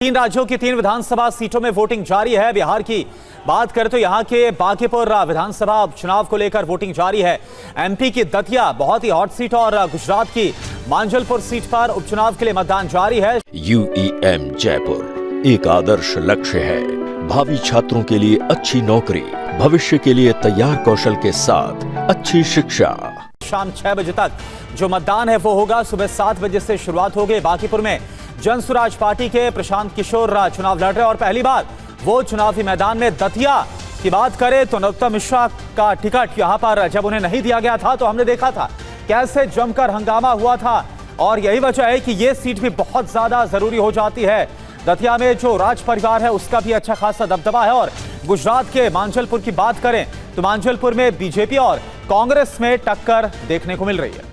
तीन राज्यों की 3 विधानसभा सीटों में वोटिंग जारी है। बिहार की बात करें तो यहां के बांकीपुर विधानसभा उपचुनाव को लेकर वोटिंग जारी है। एमपी की दतिया बहुत ही हॉट सीट और गुजरात की मांजलपुर सीट पर उपचुनाव के लिए मतदान जारी है। UEM जयपुर एक आदर्श लक्ष्य है। भावी छात्रों के लिए अच्छी नौकरी, भविष्य के लिए तैयार कौशल के साथ अच्छी शिक्षा। शाम 6 बजे तक जो मतदान है वो होगा। सुबह 7 बजे से शुरुआत हो गई। बांकीपुर में जन स्वराज पार्टी के प्रशांत किशोर चुनाव लड़ रहे और पहली बार वो चुनावी मैदान में। दतिया की बात करें तो नरोत्तम मिश्रा का टिकट यहां पर जब उन्हें नहीं दिया गया था तो हमने देखा था कैसे जमकर हंगामा हुआ था और यही वजह है कि ये सीट भी बहुत ज्यादा जरूरी हो जाती है। दतिया में जो राज परिवार है उसका भी अच्छा खासा दबदबा है। और गुजरात के मांजलपुर की बात करें तो मांजलपुर में बीजेपी और कांग्रेस में टक्कर देखने को मिल रही है।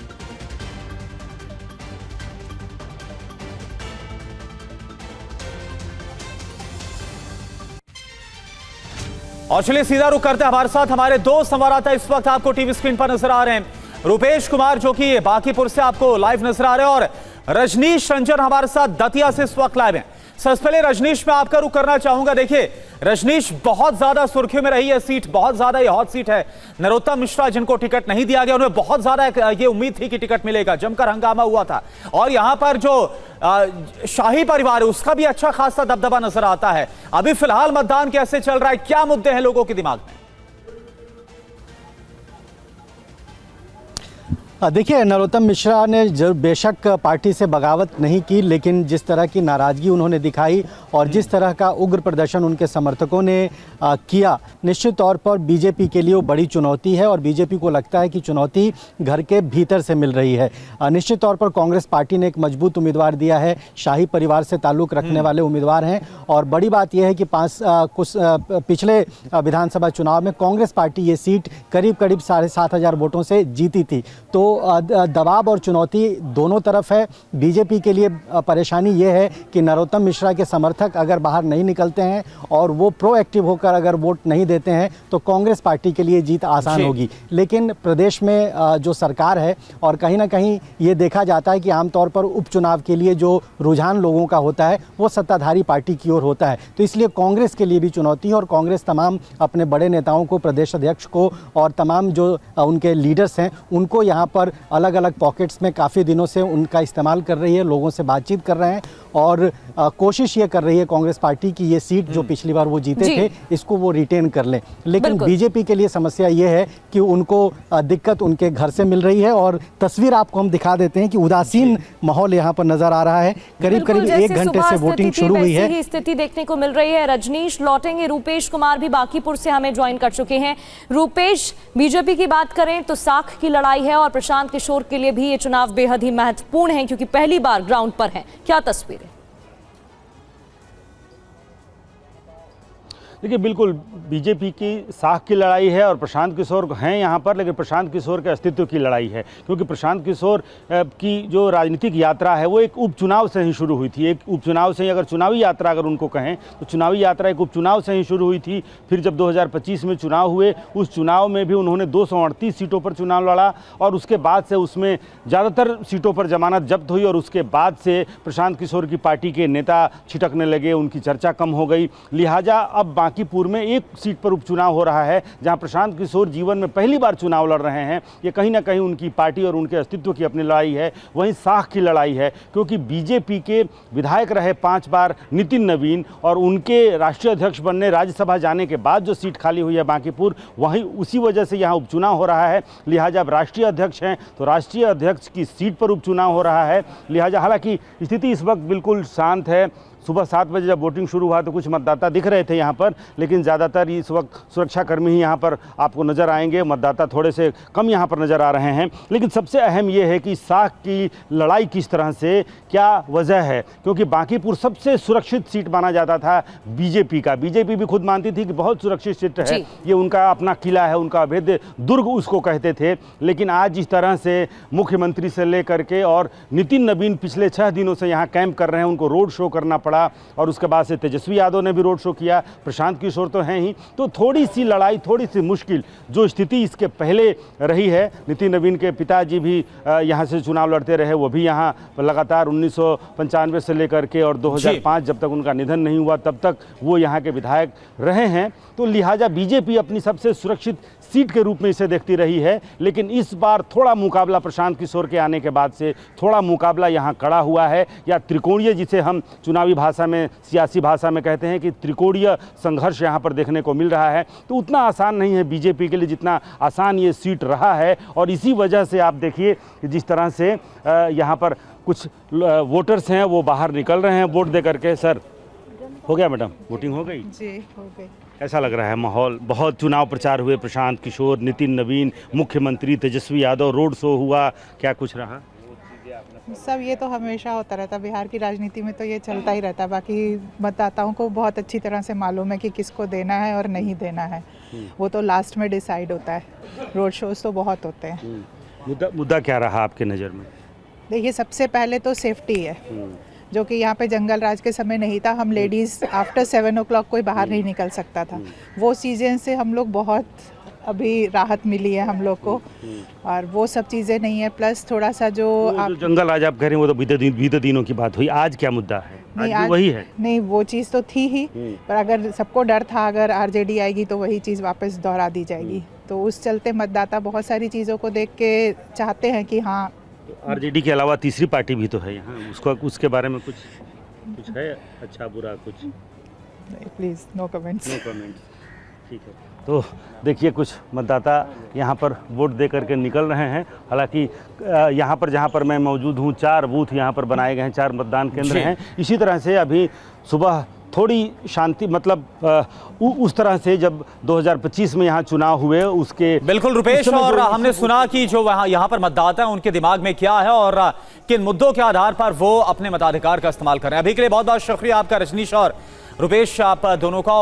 और चलिए सीधा रुख करते हैं। हमारे साथ हमारे 2 संवाददाता इस वक्त आपको टीवी स्क्रीन पर नजर आ रहे हैं। रुपेश कुमार जो कि बांकीपुर से आपको लाइव नजर आ रहे हैं और रजनीश रंजन हमारे साथ दतिया से इस वक्त लाइव हैं। सबसे पहले रजनीश मैं आपका रुख करना चाहूंगा। देखिए रजनीश, बहुत ज्यादा सुर्खियों में रही है सीट, बहुत ज्यादा ये हॉट सीट है। नरोत्तम मिश्रा जिनको टिकट नहीं दिया गया उन्हें बहुत ज्यादा ये उम्मीद थी कि टिकट मिलेगा, जमकर हंगामा हुआ था। और यहां पर जो शाही परिवार है उसका भी अच्छा खासा दबदबा नजर आता है। अभी फिलहाल मतदान कैसे चल रहा है, क्या मुद्दे हैं लोगों के दिमाग में? देखिए, नरोत्तम मिश्रा ने जो बेशक पार्टी से बगावत नहीं की, लेकिन जिस तरह की नाराज़गी उन्होंने दिखाई और जिस तरह का उग्र प्रदर्शन उनके समर्थकों ने किया, निश्चित तौर पर बीजेपी के लिए वो बड़ी चुनौती है। और बीजेपी को लगता है कि चुनौती घर के भीतर से मिल रही है। निश्चित तौर पर कांग्रेस पार्टी ने एक मजबूत उम्मीदवार दिया है, शाही परिवार से ताल्लुक़ रखने वाले उम्मीदवार हैं। और बड़ी बात यह है कि कुछ पिछले विधानसभा चुनाव में कांग्रेस पार्टी ये सीट करीब 7,500 वोटों से जीती थी। तो दबाव और चुनौती दोनों तरफ है। बीजेपी के लिए परेशानी ये है कि नरोत्तम मिश्रा के समर्थक अगर बाहर नहीं निकलते हैं और वो प्रोएक्टिव होकर अगर वोट नहीं देते हैं तो कांग्रेस पार्टी के लिए जीत आसान होगी। लेकिन प्रदेश में जो सरकार है और कहीं ना कहीं ये देखा जाता है कि आमतौर पर उपचुनाव के लिए जो रुझान लोगों का होता है वो सत्ताधारी पार्टी की ओर होता है। तो इसलिए कांग्रेस के लिए भी चुनौती है और कांग्रेस तमाम अपने बड़े नेताओं को, प्रदेश अध्यक्ष को और तमाम जो उनके लीडर्स हैं उनको यहाँ पर अलग अलग पॉकेट्स में काफ़ी दिनों से उनका इस्तेमाल कर रही है, लोगों से बातचीत कर रहे हैं और कोशिश ये कर रही है कांग्रेस पार्टी की ये सीट जो पिछली बार वो जीते थे इसको वो रिटेन कर लें। लेकिन बीजेपी के लिए समस्या ये है कि उनको दिक्कत उनके घर से मिल रही है। और तस्वीर आपको हम दिखा देते हैं कि उदासीन माहौल यहाँ पर नजर आ रहा है। करीब 1 घंटे से वोटिंग शुरू हुई है। स्थिति देखने को मिल रही है। रजनीश लौटेंगे, रूपेश कुमार भी बांकीपुर से हमें ज्वाइन कर चुके हैं। रूपेश, बीजेपी की बात करें तो साख की लड़ाई है और प्रशांत किशोर के लिए भी ये चुनाव बेहद ही महत्वपूर्ण है क्योंकि पहली बार ग्राउंड पर है। क्या तस्वीर है? देखिए, बिल्कुल बीजेपी की साख की लड़ाई है और प्रशांत किशोर हैं यहाँ पर, लेकिन प्रशांत किशोर के अस्तित्व की लड़ाई है क्योंकि प्रशांत किशोर की जो राजनीतिक यात्रा है वो एक उपचुनाव से ही शुरू हुई थी। एक उपचुनाव से ही, अगर चुनावी यात्रा अगर उनको कहें तो चुनावी यात्रा एक उपचुनाव से ही शुरू हुई थी। फिर जब 2025 में चुनाव हुए, उस चुनाव में भी उन्होंने 238 सीटों पर चुनाव लड़ा और उसके बाद से उसमें ज़्यादातर सीटों पर जमानत जब्त हुई और उसके बाद से प्रशांत किशोर की पार्टी के नेता छिटकने लगे, उनकी चर्चा कम हो गई। लिहाजा अब बांकीपुर में एक सीट पर उपचुनाव हो रहा है जहां प्रशांत किशोर जीवन में पहली बार चुनाव लड़ रहे हैं। ये कहीं ना कहीं उनकी पार्टी और उनके अस्तित्व की अपनी लड़ाई है। वहीं साख की लड़ाई है क्योंकि बीजेपी के विधायक रहे 5 बार नितिन नवीन और उनके राष्ट्रीय अध्यक्ष बनने, राज्यसभा जाने के बाद जो सीट खाली हुई है बांकीपुर, वहीं उसी वजह से यहाँ उपचुनाव हो रहा है। लिहाजा अब राष्ट्रीय अध्यक्ष हैं तो राष्ट्रीय अध्यक्ष की सीट पर उपचुनाव हो रहा है। लिहाजा हालांकि स्थिति इस वक्त बिल्कुल शांत है। सुबह 7 बजे जब वोटिंग शुरू हुआ तो कुछ मतदाता दिख रहे थे यहाँ पर, लेकिन ज़्यादातर इस वक्त सुरक्षाकर्मी ही यहाँ पर आपको नज़र आएंगे। मतदाता थोड़े से कम यहाँ पर नज़र आ रहे हैं। लेकिन सबसे अहम ये है कि साख की लड़ाई किस तरह से, क्या वजह है, क्योंकि बांकीपुर सबसे सुरक्षित सीट माना जाता था बीजेपी का। बीजेपी भी खुद मानती थी कि बहुत सुरक्षित सीट है, ये उनका अपना किला है, उनका अभेद्य दुर्ग उसको कहते थे। लेकिन आज जिस तरह से मुख्यमंत्री से लेकर के और नितिन नवीन पिछले 6 दिनों से यहाँ कैंप कर रहे हैं, उनको रोड शो करना पड़ा और उसके बाद से तेजस्वी यादव ने भी रोड शो किया, प्रशांत किशोर तो हैं ही। तो थोड़ी सी लड़ाई, थोड़ी सी मुश्किल जो स्थिति इसके पहले रही है, नितिन नवीन के पिताजी भी यहाँ से चुनाव लड़ते रहे, वो भी यहाँ लगातार 1995 से लेकर के और 2005 जब तक उनका निधन नहीं हुआ तब तक वो यहाँ के विधायक रहे हैं। तो लिहाजा बीजेपी अपनी सबसे सुरक्षित सीट के रूप में इसे देखती रही है। लेकिन इस बार थोड़ा मुकाबला प्रशांत किशोर के आने के बाद से थोड़ा मुकाबला यहाँ कड़ा हुआ है, या त्रिकोणीय जिसे हम चुनावी भाषा में, सियासी भाषा में कहते हैं कि त्रिकोणीय संघर्ष यहाँ पर देखने को मिल रहा है। तो उतना आसान नहीं है बीजेपी के लिए जितना आसान ये सीट रहा है। और इसी वजह से आप देखिए जिस तरह से यहाँ पर कुछ वोटर्स हैं वो बाहर निकल रहे हैं वोट दे करके। सर, हो गया मैडम, वोटिंग हो गई? जी हो गई। कैसा लग रहा है माहौल? बहुत चुनाव प्रचार हुए, प्रशांत किशोर, नितिन नवीन, मुख्यमंत्री तेजस्वी यादव, रोड शो हुआ, क्या कुछ रहा? सब ये तो हमेशा होता रहता, बिहार की राजनीति में तो ये चलता ही रहता। बाकी मतदाताओं को बहुत अच्छी तरह से मालूम है कि किसको देना है और नहीं देना है, वो तो लास्ट में डिसाइड होता है। रोड शोज तो बहुत होते हैं। मुद्दा क्या रहा आपके नज़र में? देखिए, सबसे पहले तो सेफ्टी है, जो कि यहाँ पे जंगल राज के समय नहीं था। हम लेडीज़ आफ्टर 7 o'clock कोई बाहर नहीं निकल सकता था। वो चीज़ें से हम लोग बहुत अभी राहत मिली है हम लोग को, और वो सब चीज़ें नहीं है। प्लस थोड़ा सा जो आप जंगल आज आप कह रहे हैं वो तो बीते दिनों की बात हुई, आज क्या मुद्दा है? नहीं, आज भी वही है? नहीं, वो चीज़ तो थी ही, पर अगर सबको डर था अगर आरजेडी आएगी तो वही चीज़ वापस दोहरा दी जाएगी। तो उस चलते मतदाता बहुत सारी चीज़ों को देख के चाहते हैं कि हाँ। आरजेडी के अलावा तीसरी पार्टी भी तो है यहाँ, उसके बारे में कुछ है अच्छा बुरा कुछ? Please no comments. No comments, ठीक है। तो देखिए कुछ मतदाता यहाँ पर वोट दे करके निकल रहे हैं। हालांकि यहाँ पर जहाँ पर मैं मौजूद हूँ 4 बूथ यहाँ पर बनाए गए हैं, 4 मतदान केंद्र हैं। इसी तरह से अभी सुबह थोड़ी शांति, मतलब उस तरह से जब 2025 में यहाँ चुनाव हुए उसके बिल्कुल रुपेश, और हमने सुना कि जो यहाँ पर मतदाता हैं उनके दिमाग में क्या है और किन मुद्दों के आधार पर वो अपने मताधिकार का इस्तेमाल कर रहे हैं। अभी के लिए बहुत बहुत शुक्रिया आपका रजनीश और रुपेश, आप दोनों का।